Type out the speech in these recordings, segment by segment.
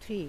3।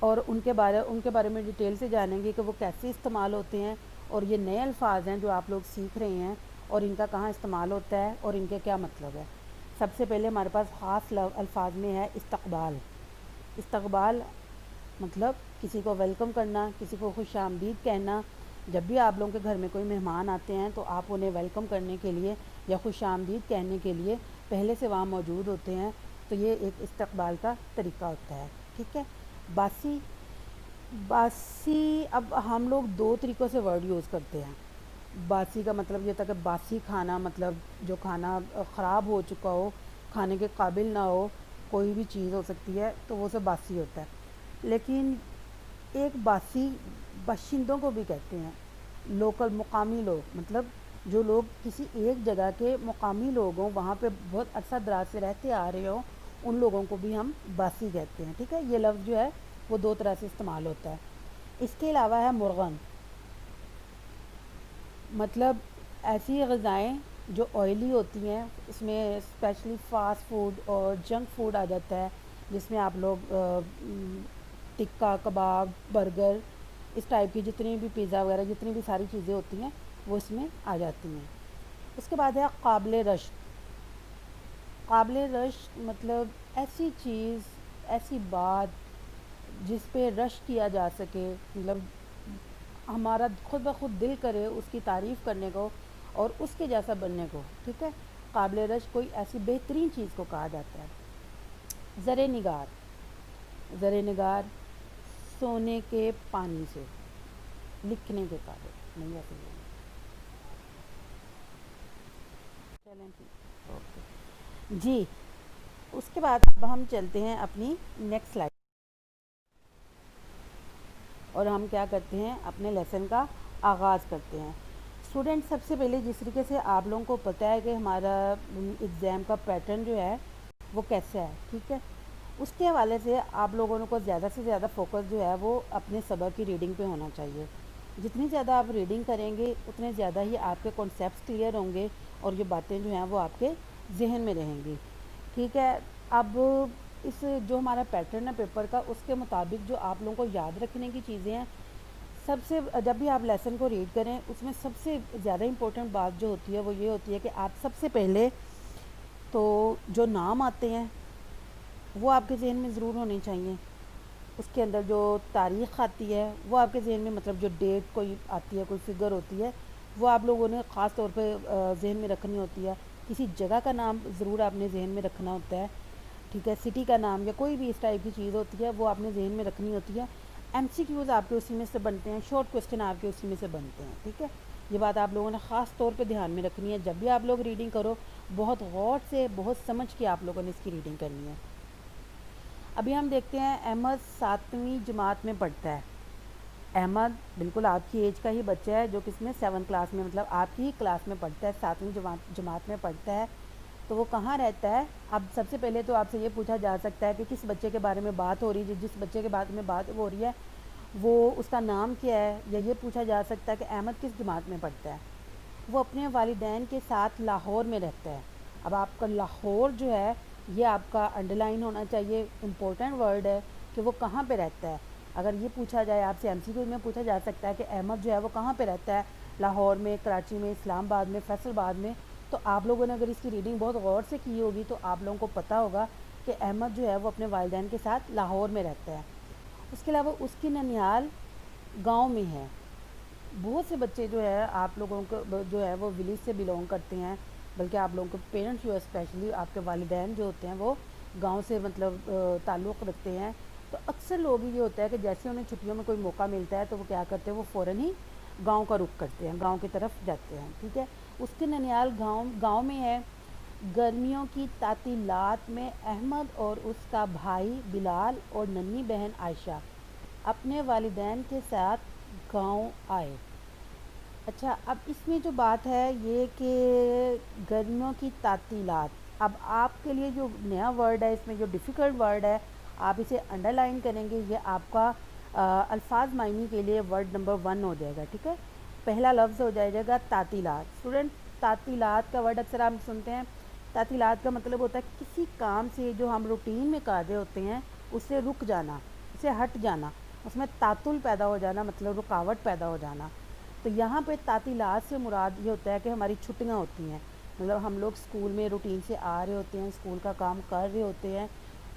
اور ان کے بارے میں ڈیٹیل سے جانیں گے کہ وہ کیسے استعمال ہوتے ہیں، اور یہ نئے الفاظ ہیں جو آپ لوگ سیکھ رہے ہیں اور ان کا کہاں استعمال ہوتا ہے اور ان کے کیا مطلب ہے۔ سب سے پہلے ہمارے پاس خاص الفاظ میں ہے استقبال۔ استقبال مطلب کسی کو ویلکم کرنا، کسی کو خوش آمدید کہنا۔ جب بھی آپ لوگوں کے گھر میں کوئی مہمان آتے ہیں تو آپ انہیں ویلکم کرنے کے لیے یا خوش آمدید کہنے کے لیے پہلے سے وہاں موجود ہوتے ہیں، تو یہ ایک استقبال کا طریقہ ہوتا ہے، ٹھیک ہے۔ باسی باسی اب ہم لوگ دو طریقوں سے ورڈ یوز کرتے ہیں۔ باسی کا مطلب یہ تھا کہ باسی کھانا، مطلب جو کھانا خراب ہو چکا ہو، کھانے کے قابل نہ ہو، کوئی بھی چیز ہو سکتی ہے تو وہ سب باسی ہوتا ہے۔ لیکن ایک باسی باشندوں کو بھی کہتے ہیں، لوکل مقامی لوگ، مطلب جو لوگ کسی ایک جگہ کے مقامی لوگ ہوں، وہاں پہ بہت عرصہ دراز سے رہتے آ رہے ہوں، ان لوگوں کو بھی ہم باسی کہتے ہیں، ٹھیک ہے۔ یہ لفظ جو ہے وہ دو طرح سے استعمال ہوتا ہے۔ اس کے علاوہ ہے مرغن، مطلب ایسی غذائیں جو آئلی ہوتی ہیں، اس میں اسپیشلی فاسٹ فوڈ اور جنک فوڈ آ جاتا ہے، جس میں آپ لوگ ٹکا، کباب، برگر، اس ٹائپ کی جتنی بھی پیزا وغیرہ جتنی بھی ساری چیزیں ہوتی ہیں وہ اس میں آ جاتی ہیں۔ اس کے بعد ہے قابل رشک۔ قابل رشک مطلب ایسی چیز، ایسی بات جس پہ رشک کیا جا سکے، مطلب ہمارا خود بخود دل کرے اس کی تعریف کرنے کو اور اس کے جیسا بننے کو، ٹھیک ہے۔ قابل رشک کوئی ایسی بہترین چیز کو کہا جاتا ہے۔ زر نگار، زر نگار سونے کے پانی سے لکھنے کے قابل نہیں، ایسے بولیں چلیں ٹھیک اوکے جی۔ اس کے بعد اب ہم چلتے ہیں اپنی نیکسٹ سلائڈ، اور ہم کیا کرتے ہیں، اپنے لیسن کا آغاز کرتے ہیں۔ اسٹوڈنٹ، سب سے پہلے جس طریقے سے آپ لوگوں کو پتہ ہے کہ ہمارا ایگزام کا پیٹرن جو ہے وہ کیسا ہے، ٹھیک ہے، اس کے حوالے سے آپ لوگوں کو زیادہ سے زیادہ فوکس جو ہے وہ اپنے سبق کی ریڈنگ پہ ہونا چاہیے۔ جتنی زیادہ آپ ریڈنگ کریں گے اتنے زیادہ ہی آپ کے کانسیپٹس کلیئر ہوں گے اور یہ باتیں جو ہیں وہ آپ کے ذہن میں رہیں گی، ٹھیک ہے۔ اب اس جو ہمارا پیٹرن ہے پیپر کا، اس کے مطابق جو آپ لوگوں کو یاد رکھنے کی چیزیں ہیں، سب سے جب بھی آپ لیسن کو ریڈ کریں اس میں سب سے زیادہ امپورٹنٹ بات جو ہوتی ہے وہ یہ ہوتی ہے کہ آپ سب سے پہلے تو جو نام آتے ہیں وہ آپ کے ذہن میں ضرور ہونے چاہیے۔ اس کے اندر جو تاریخ آتی ہے وہ آپ کے ذہن میں، مطلب جو ڈیٹ کوئی آتی ہے، کوئی فگر ہوتی ہے، وہ آپ لوگوں نے خاص طور پہ ذہن میں رکھنی ہوتی ہے۔ کسی جگہ کا نام ضرور آپ نے ذہن میں رکھنا ہوتا ہے، ٹھیک ہے، سٹی کا نام یا کوئی بھی اس ٹائپ کی چیز ہوتی ہے وہ آپ نے ذہن میں رکھنی ہوتی ہے۔ ایم سی کیوز آپ کے اسی میں سے بنتے ہیں، شارٹ کوسچن آپ کے اسی میں سے بنتے ہیں، ٹھیک ہے۔ یہ بات آپ لوگوں نے خاص طور پہ دھیان میں رکھنی ہے، جب بھی آپ لوگ ریڈنگ کرو بہت غور سے، بہت سمجھ کے آپ لوگوں نے اس کی ریڈنگ کرنی ہے۔ ابھی ہم دیکھتے ہیں احمد 7ویں جماعت میں پڑھتا ہے۔ احمد بالکل آپ کی ایج کا ہی بچہ ہے جو کس میں 7 کلاس میں، مطلب آپ کی ہی کلاس میں پڑھتا ہے، 7ویں جماعت میں پڑھتا ہے۔ تو وہ کہاں رہتا ہے؟ اب سب سے پہلے تو آپ سے یہ پوچھا جا سکتا ہے کہ کس بچے کے بارے میں بات ہو رہی ہے، جس بچے کے بارے میں بات ہو رہی ہے وہ اس کا نام کیا ہے، یا یہ پوچھا جا سکتا ہے کہ احمد کس جماعت میں پڑھتا ہے۔ وہ اپنے والدین کے ساتھ لاہور میں رہتا ہے۔ اب آپ کا لاہور جو ہے یہ آپ کا انڈر لائن ہونا چاہیے، امپورٹنٹ ورڈ ہے کہ وہ کہاں پہ رہتا ہے۔ اگر یہ پوچھا جائے آپ سے، ایم سی کیو میں پوچھا جا سکتا ہے کہ احمد جو ہے وہ کہاں پہ رہتا ہے، لاہور میں، کراچی میں، اسلام آباد میں، فیصل آباد میں، تو آپ لوگوں نے اگر اس کی ریڈنگ بہت غور سے کی ہوگی تو آپ لوگوں کو پتہ ہوگا کہ احمد جو ہے وہ اپنے والدین کے ساتھ لاہور میں رہتا ہے۔ اس کے علاوہ اس کی ننیال گاؤں میں ہے۔ بہت سے بچے جو ہے آپ لوگوں کو جو ہے وہ ولیج سے بلونگ کرتے ہیں، بلکہ آپ لوگوں کو پیرنٹس جو اسپیشلی آپ کے والدین جو ہوتے ہیں وہ گاؤں سے مطلب تعلق رکھتے ہیں۔ تو اکثر لوگ یہ ہوتا ہے کہ جیسے انہیں چھٹیوں میں کوئی موقع ملتا ہے تو وہ کیا کرتے ہیں، وہ فوراً ہی گاؤں کا رخ کرتے ہیں، گاؤں کی طرف جاتے ہیں، ٹھیک ہے۔ اس کے ننیال گاؤں میں ہے۔ گرمیوں کی تعطیلات میں احمد اور اس کا بھائی بلال اور ننھی بہن عائشہ اپنے والدین کے ساتھ گاؤں آئے۔ اچھا، اب اس میں جو بات ہے یہ کہ گرمیوں کی تعطیلات، اب آپ کے لیے جو نیا ورڈ ہے اس میں جو ڈیفیکلٹ ورڈ ہے آپ اسے انڈر لائن کریں گے، یہ آپ کا الفاظ معنی کے لیے ورڈ نمبر 1 ہو جائے گا، ٹھیک ہے۔ پہلا لفظ ہو جائے گا تعطیلات۔ اسٹوڈنٹ، تعطیلات کا ورڈ اکثر آپ سنتے ہیں، تعطیلات کا مطلب ہوتا ہے کسی کام سے جو ہم روٹین میں کر رہے ہوتے ہیں اس سے رک جانا، سے ہٹ جانا، اس میں تعطل پیدا ہو جانا، مطلب رکاوٹ پیدا ہو جانا۔ تو یہاں پہ تعطیلات سے مراد یہ ہوتا ہے کہ ہماری چھٹیاں ہوتی ہیں، مطلب ہم لوگ اسکول میں روٹین سے آ رہے ہوتے ہیں، اسکول کا کام کر رہے ہوتے ہیں،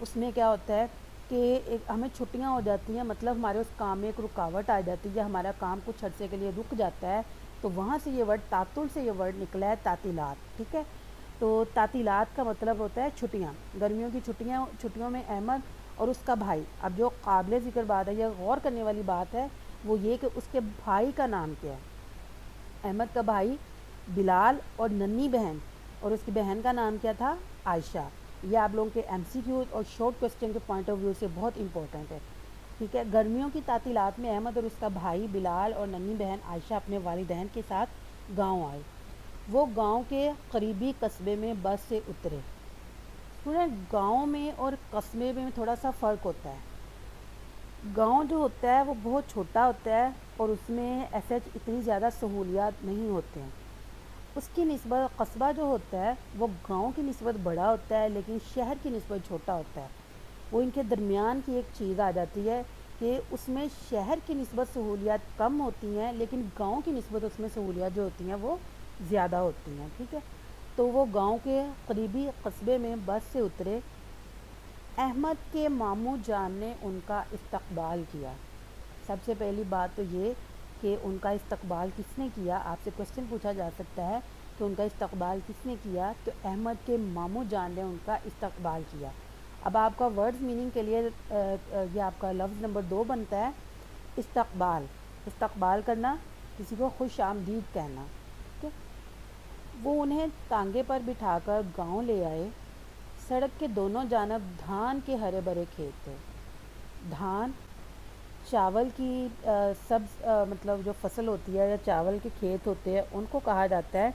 اس میں کیا ہوتا ہے کہ ہمیں چھٹیاں ہو جاتی ہیں، مطلب ہمارے اس کام میں ایک رکاوٹ آ جاتی ہے، ہمارا کام کچھ عرصے کے لیے رک جاتا ہے، تو وہاں سے یہ ورڈ تعطل سے یہ ورڈ نکلا ہے تعطیلات، ٹھیک ہے۔ تو تعطیلات کا مطلب ہوتا ہے چھٹیاں، گرمیوں کی چھٹیوں میں احمد اور اس کا بھائی، اب جو قابل ذکر بات ہے یا غور کرنے والی بات ہے وہ یہ کہ اس کے بھائی کا نام کیا ہے۔ احمد کا بھائی بلال اور ننھی بہن، اور اس کی بہن کا نام کیا تھا؟ عائشہ۔ یہ آپ لوگوں کے ایم سی کیو اور شارٹ کوسچن کے پوائنٹ آف ویو سے بہت امپورٹنٹ ہے، ٹھیک ہے۔ گرمیوں کی تعطیلات میں احمد اور اس کا بھائی بلال اور ننھی بہن عائشہ اپنے والدین کے ساتھ گاؤں آئے۔ وہ گاؤں کے قریبی قصبے میں بس سے اترے۔ گاؤں میں اور قصبے میں تھوڑا سا فرق ہوتا ہے۔ گاؤں جو ہوتا ہے وہ بہت چھوٹا ہوتا ہے اور اس میں ایسے اتنی زیادہ سہولیات نہیں ہوتے ہیں، اس کی نسبت قصبہ جو ہوتا ہے وہ گاؤں کی نسبت بڑا ہوتا ہے لیکن شہر کی نسبت چھوٹا ہوتا ہے۔ وہ ان کے درمیان کی ایک چیز آ جاتی ہے کہ اس میں شہر کی نسبت سہولیات کم ہوتی ہیں لیکن گاؤں کی نسبت اس میں سہولیات جو ہوتی ہیں وہ زیادہ ہوتی ہیں، ٹھیک ہے۔ تو وہ گاؤں کے قریبی قصبے میں بس سے اترے۔ احمد کے ماموں جان نے ان کا استقبال کیا۔ سب سے پہلی بات تو یہ کہ ان کا استقبال کس نے کیا، آپ سے کوشچن پوچھا جا سکتا ہے کہ ان کا استقبال کس نے کیا، تو احمد کے ماموں جان نے ان کا استقبال کیا۔ اب آپ کا ورڈز میننگ کے لیے یہ آپ کا لفظ نمبر 2 بنتا ہے استقبال۔ استقبال کرنا، کسی کو خوش آمدید کہنا، ٹھیک ہے۔ وہ انہیں ٹانگے پر بٹھا کر گاؤں لے آئے۔ سڑک کے دونوں جانب دھان کے ہرے بھرے کھیت تھے۔ دھان چاول کی سبز مطلب جو فصل ہوتی ہے یا چاول کے کھیت ہوتے ہیں ان کو کہا جاتا ہے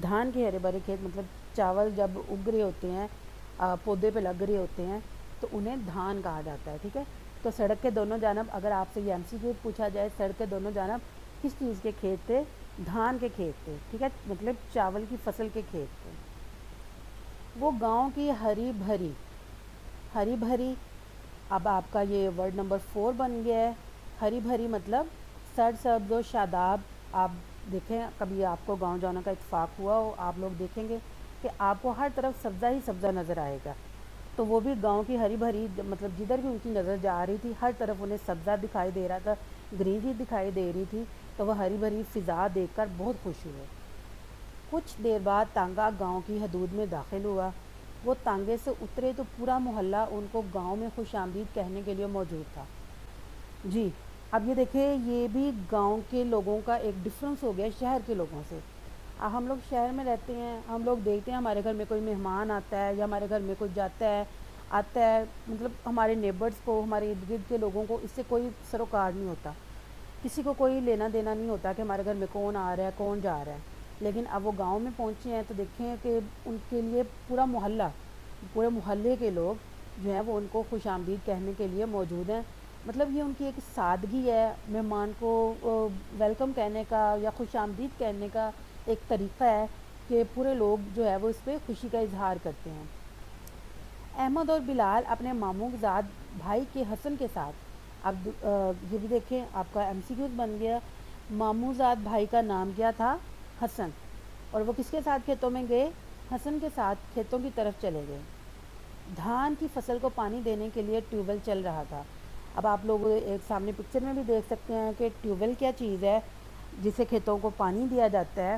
دھان کے ہرے بھرے کھیت، مطلب چاول جب اگ رہے ہوتے ہیں، پودے پہ لگ رہے ہوتے ہیں تو انہیں دھان کہا جاتا ہے، ٹھیک ہے۔ تو سڑک کے دونوں جانب، اگر آپ سے یہ ایم سی کیو پوچھا جائے سڑک کے دونوں جانب کس چیز کے کھیت تھے؟ دھان کے کھیت تھے، ٹھیک ہے، مطلب چاول کی فصل کے کھیت تھے۔ وہ گاؤں کی ہری بھری، اب آپ کا یہ ورڈ نمبر 4 بن گیا ہے۔ ہری بھری مطلب سرسبز و شاداب۔ آپ دیکھیں کبھی آپ کو گاؤں جانے کا اتفاق ہوا ہو، آپ لوگ دیکھیں گے کہ آپ کو ہر طرف سبزہ ہی سبزہ نظر آئے گا، تو وہ بھی گاؤں کی ہری بھری، مطلب جدھر بھی ان کی نظر جا رہی تھی ہر طرف انہیں سبزہ دکھائی دے رہا تھا، گرینری دکھائی دے رہی تھی، تو وہ ہری بھری فضا دیکھ کر بہت خوش ہوئے۔ کچھ دیر بعد تانگا گاؤں کی حدود میں داخل ہوا۔ وہ تانگے سے اترے تو پورا محلہ ان کو گاؤں میں خوش آمدید کہنے کے لیے موجود تھا۔ جی، اب یہ دیکھیں، یہ بھی گاؤں کے لوگوں کا ایک ڈفرینس ہو گیا شہر کے لوگوں سے۔ ہم لوگ شہر میں رہتے ہیں، ہم لوگ دیکھتے ہیں ہمارے گھر میں کوئی مہمان آتا ہے یا ہمارے گھر میں کوئی آتا ہے، مطلب ہمارے نیبرز کو، ہمارے ارد گرد کے لوگوں کو اس سے کوئی سروکار نہیں ہوتا، کسی کو کوئی لینا دینا نہیں ہوتا کہ ہمارے گھر میں کون آ رہا ہے کون جا رہا ہے۔ لیکن اب وہ گاؤں میں پہنچے ہیں تو دیکھیں کہ ان کے لیے پورے محلے کے لوگ جو ہیں وہ ان کو خوش آمدید کہنے کے لیے موجود ہیں۔ مطلب یہ ان کی ایک سادگی ہے، مہمان کو ویلکم کہنے کا یا خوش آمدید کہنے کا ایک طریقہ ہے کہ پورے لوگ جو ہے وہ اس پہ خوشی کا اظہار کرتے ہیں۔ احمد اور بلال اپنے ماموں زاد بھائی کے حسن کے ساتھ، اب یہ بھی دیکھیں آپ کا ایم سی کیوز بن گیا، ماموں زاد بھائی کا نام کیا تھا؟ حسن، اور وہ کس کے ساتھ کھیتوں میں گئے؟ حسن کے ساتھ کھیتوں کی طرف چلے گئے۔ دھان کی فصل کو پانی دینے کے لیے ٹیوب ویل چل رہا تھا۔ اب آپ لوگ ایک سامنے پکچر میں بھی دیکھ سکتے ہیں کہ ٹیوب ویل کیا چیز ہے جسے کھیتوں کو پانی دیا جاتا ہے۔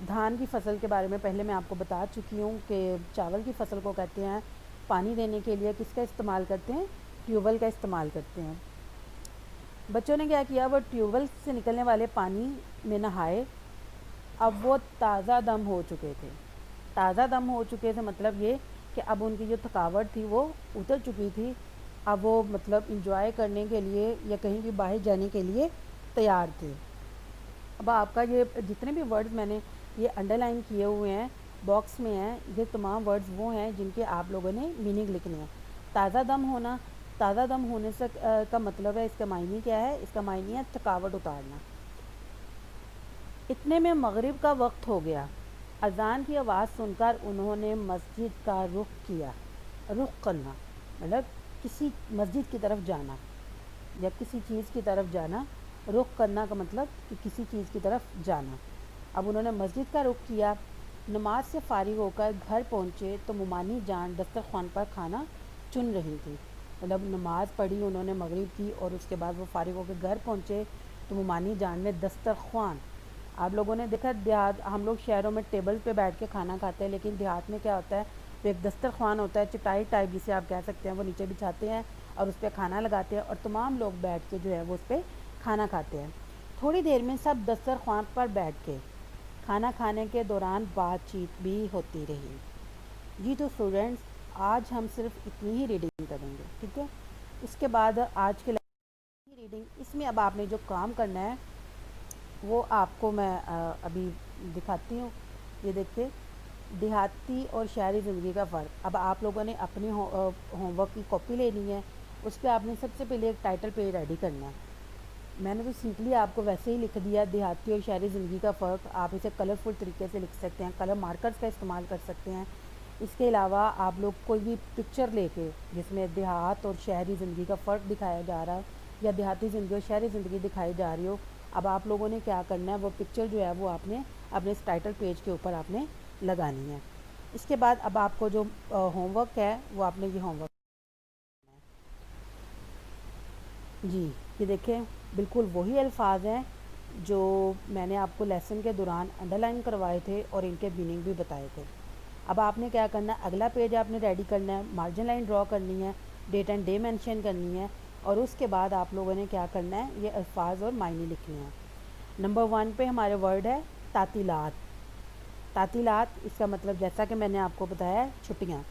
دھان کی فصل کے بارے میں پہلے میں آپ کو بتا چکی ہوں کہ چاول کی فصل کو کہتے ہیں پانی دینے کے لیے کس کا استعمال کرتے ہیں؟ ٹیوب ویل کا استعمال کرتے ہیں۔ بچوں نے کیا کیا؟ وہ ٹیوب ویل سے نکلنے والے پانی میں نہائے۔ اب وہ تازہ دم ہو چکے تھے۔ تازہ دم ہو چکے تھے مطلب یہ کہ اب ان کی جو تھکاوٹ تھی وہ اتر چکی تھی، اب وہ مطلب انجوائے کرنے کے لیے یا کہیں بھی باہر جانے کے لیے تیار تھے۔ اب آپ کا یہ جتنے بھی ورڈز میں نے یہ انڈر لائن کیے ہوئے ہیں باکس میں ہیں، یہ تمام ورڈز وہ ہیں جن کے آپ لوگوں نے میننگ لکھنے ہیں۔ تازہ دم ہونا، تازہ دم ہونے سے کا مطلب ہے، اس کا معنی کیا ہے؟ اس کا معنی ہے تھکاوٹ اتارنا۔ اتنے میں مغرب کا وقت ہو گیا۔ اذان کی آواز سن کر انہوں نے مسجد کا رخ کرنا، مطلب کسی مسجد کی طرف جانا۔ یا کسی چیز کی طرف جانا، رخ کرنا کا مطلب کہ کسی چیز کی طرف جانا۔ اب انہوں نے مسجد کا رخ کیا، نماز سے فارغ ہو کر گھر پہنچے تو ممانی جان دسترخوان پر کھانا چن رہی تھی۔ مطلب نماز پڑھی انہوں نے مغرب کی، اور اس کے بعد وہ فارغ ہو کے گھر پہنچے تو ممانی جان نے دسترخوان، آپ لوگوں نے دیکھا دیہات، ہم لوگ شہروں میں ٹیبل پہ بیٹھ کے کھانا کھاتے ہیں، لیکن دیہات میں کیا ہوتا ہے، تو ایک دسترخوان ہوتا ہے، چٹائی ٹائپ جسے آپ کہہ سکتے ہیں، وہ نیچے بچھاتے ہیں اور اس پہ کھانا لگاتے ہیں، اور تمام لوگ بیٹھ کے جو ہے وہ اس پہ کھانا کھاتے ہیں۔ تھوڑی دیر میں سب دسترخوان پر بیٹھ کے کھانا کھانے کے دوران بات چیت بھی ہوتی رہی۔ جی تو اسٹوڈینٹس، آج ہم صرف اتنی ہی ریڈنگ کریں گے، ٹھیک ہے؟ اس کے بعد آج کے ریڈنگ، اس میں اب آپ نے جو کام کرنا ہے وہ آپ کو میں ابھی دکھاتی ہوں۔ یہ دیکھیں، دیہاتی اور شہری زندگی کا فرق۔ اب آپ لوگوں نے اپنی ہوم ورک کی کاپی لینی ہے، اس پہ آپ نے سب سے پہلے ایک ٹائٹل پیج ریڈی کرنا ہے۔ میں نے تو سمپلی آپ کو ویسے ہی لکھ دیا، دیہاتی اور شہری زندگی کا فرق۔ آپ اسے کلرفل طریقے سے لکھ سکتے ہیں، کلر مارکرز کا استعمال کر سکتے ہیں۔ اس کے علاوہ آپ لوگ کوئی بھی پکچر لے کے جس میں دیہات اور شہری زندگی کا فرق دکھایا جا رہا ہے، یا دیہاتی زندگی اور شہری زندگی دکھائی جا رہی ہو، اب آپ لوگوں نے کیا کرنا ہے، وہ پکچر جو ہے وہ آپ نے اپنے اس ٹائٹل پیج کے اوپر آپ نے لگانی ہے۔ اس کے بعد اب آپ کو جو ہوم ورک ہے وہ آپ نے یہ ہوم ورک، جی یہ دیکھیں بالکل وہی الفاظ ہیں جو میں نے آپ کو لیسن کے دوران انڈر لائن کروائے تھے اور ان کے میننگ بھی بتائے تھے۔ اب آپ نے کیا کرنا ہے، اگلا پیج آپ نے ریڈی کرنا ہے، مارجن لائن ڈرا کرنی ہے، ڈیٹ اینڈ ڈے مینشن کرنی ہے، اور اس کے بعد آپ لوگوں نے کیا کرنا ہے، یہ الفاظ اور معنی لکھنے ہیں۔ نمبر 1 پہ ہمارے ورڈ ہے تعطیلات۔ تعطیلات اس کا مطلب جیسا کہ میں نے آپ کو بتایا ہے، چھٹیاں۔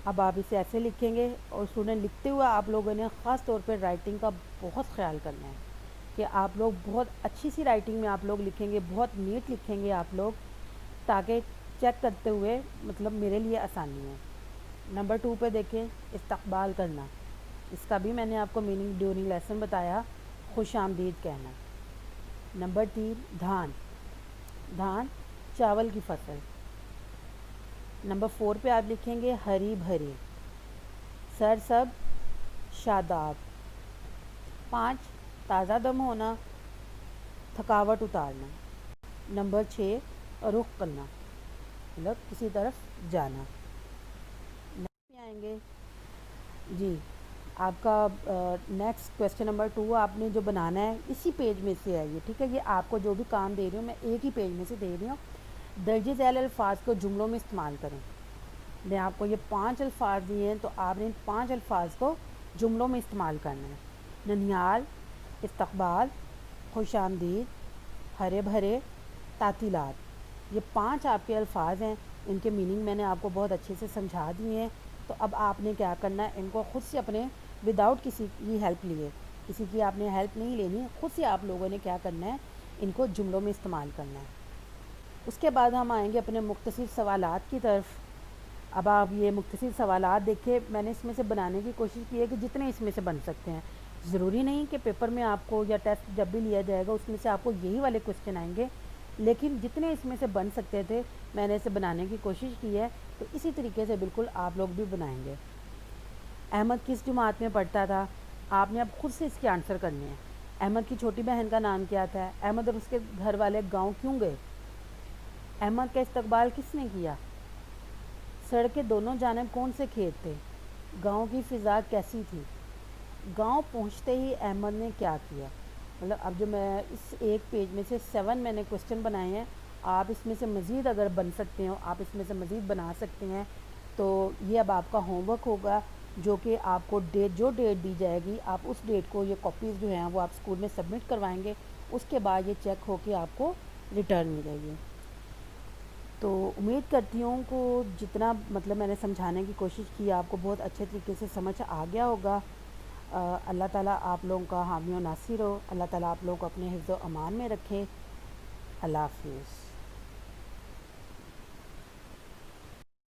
اب آپ اسے ایسے لکھیں گے، اور اسٹوڈنٹ لکھتے ہوئے آپ لوگوں نے خاص طور پہ رائٹنگ کا بہت خیال کرنا ہے کہ آپ لوگ بہت اچھی سی رائٹنگ میں آپ لوگ لکھیں گے، بہت نیٹ لکھیں گے آپ لوگ، تاکہ چیک کرتے ہوئے مطلب میرے لیے آسانی ہے۔ نمبر 2 پہ دیکھیں، استقبال کرنا۔ اس کا بھی میں نے آپ کو میننگ ڈیورنگ لیسن بتایا، خوش آمدید کہنا۔ نمبر 3 دھان، دھان چاول کی فصل۔ نمبر 4 پہ آپ لکھیں گے ہری بھری، سرسب شاداب۔ 5 تازہ دم ہونا، تھکاوٹ اتارنا۔ نمبر 6 رخ کرنا، مطلب کسی طرف جانا۔ نیکسٹ پہ آئیں گے، جی آپ کا نیکسٹ کویسچن نمبر 2 آپ نے جو بنانا ہے اسی پیج میں سے ہے یہ، ٹھیک ہے؟ یہ آپ کو جو بھی کام دے رہی ہوں میں ایک ہی پیج میں سے دے رہی ہوں۔ درج ذیل الفاظ کو جملوں میں استعمال کریں۔ میں آپ کو یہ 5 الفاظ دیے ہیں، تو آپ نے ان 5 الفاظ کو جملوں میں استعمال کرنا ہے۔ ننیال، استقبال، خوش آمدید، ہرے بھرے، تعطیلات، یہ 5 آپ کے الفاظ ہیں۔ ان کے میننگ میں نے آپ کو بہت اچھے سے سمجھا دیے ہیں۔ تو اب آپ نے کیا کرنا ہے، ان کو خود سے اپنے وداؤٹ کسی کی ہیلپ لیے، کسی کی آپ نے ہیلپ نہیں لینی، خود سے آپ لوگوں نے کیا کرنا ہے، ان کو جملوں میں استعمال کرنا ہے۔ اس کے بعد ہم آئیں گے اپنے مختصر سوالات کی طرف۔ اب آپ یہ مختصر سوالات دیکھیں، میں نے اس میں سے بنانے کی کوشش کی ہے کہ جتنے اس میں سے بن سکتے ہیں۔ ضروری نہیں کہ پیپر میں آپ کو یا ٹیسٹ جب بھی لیا جائے گا اس میں سے آپ کو یہی والے کوسچن آئیں گے، لیکن جتنے اس میں سے بن سکتے تھے میں نے اسے بنانے کی کوشش کی ہے، تو اسی طریقے سے بالکل آپ لوگ بھی بنائیں گے۔ احمد کس جماعت میں پڑھتا تھا؟ آپ نے اب خود سے اس کے آنسر کرنے ہیں۔ احمد کی چھوٹی بہن کا نام کیا تھا؟ احمد اور اس کے گھر والے گاؤں کیوں گئے؟ احمد کا استقبال کس نے کیا؟ سڑک کے دونوں جانب کون سے کھیت تھے؟ گاؤں کی فضا کیسی تھی؟ گاؤں پہنچتے ہی احمد نے کیا کیا؟ مطلب اب جو میں اس ایک پیج میں سے 7 میں نے کوسچن بنائے ہیں، آپ اس میں سے مزید اگر بن سکتے ہو، آپ اس میں سے مزید بنا سکتے ہیں، تو یہ اب آپ کا ہوم ورک ہوگا، جو کہ آپ کو جو ڈیٹ دی جائے گی، آپ اس ڈیٹ کو یہ کاپیز جو ہیں وہ آپ اسکول میں سبمٹ کروائیں گے، اس کے بعد یہ چیک ہو کے آپ کو ریٹرن ملے گی۔ تو امید کرتی ہوں کہ جتنا مطلب میں نے سمجھانے کی کوشش کی آپ کو بہت اچھے طریقے سے سمجھ آ گیا ہوگا۔ اللہ تعالیٰ آپ لوگوں کا حامی و ناصر ہو، اللہ تعالیٰ آپ لوگوں کو اپنے حفظ و امان میں رکھے۔ اللہ حافظ۔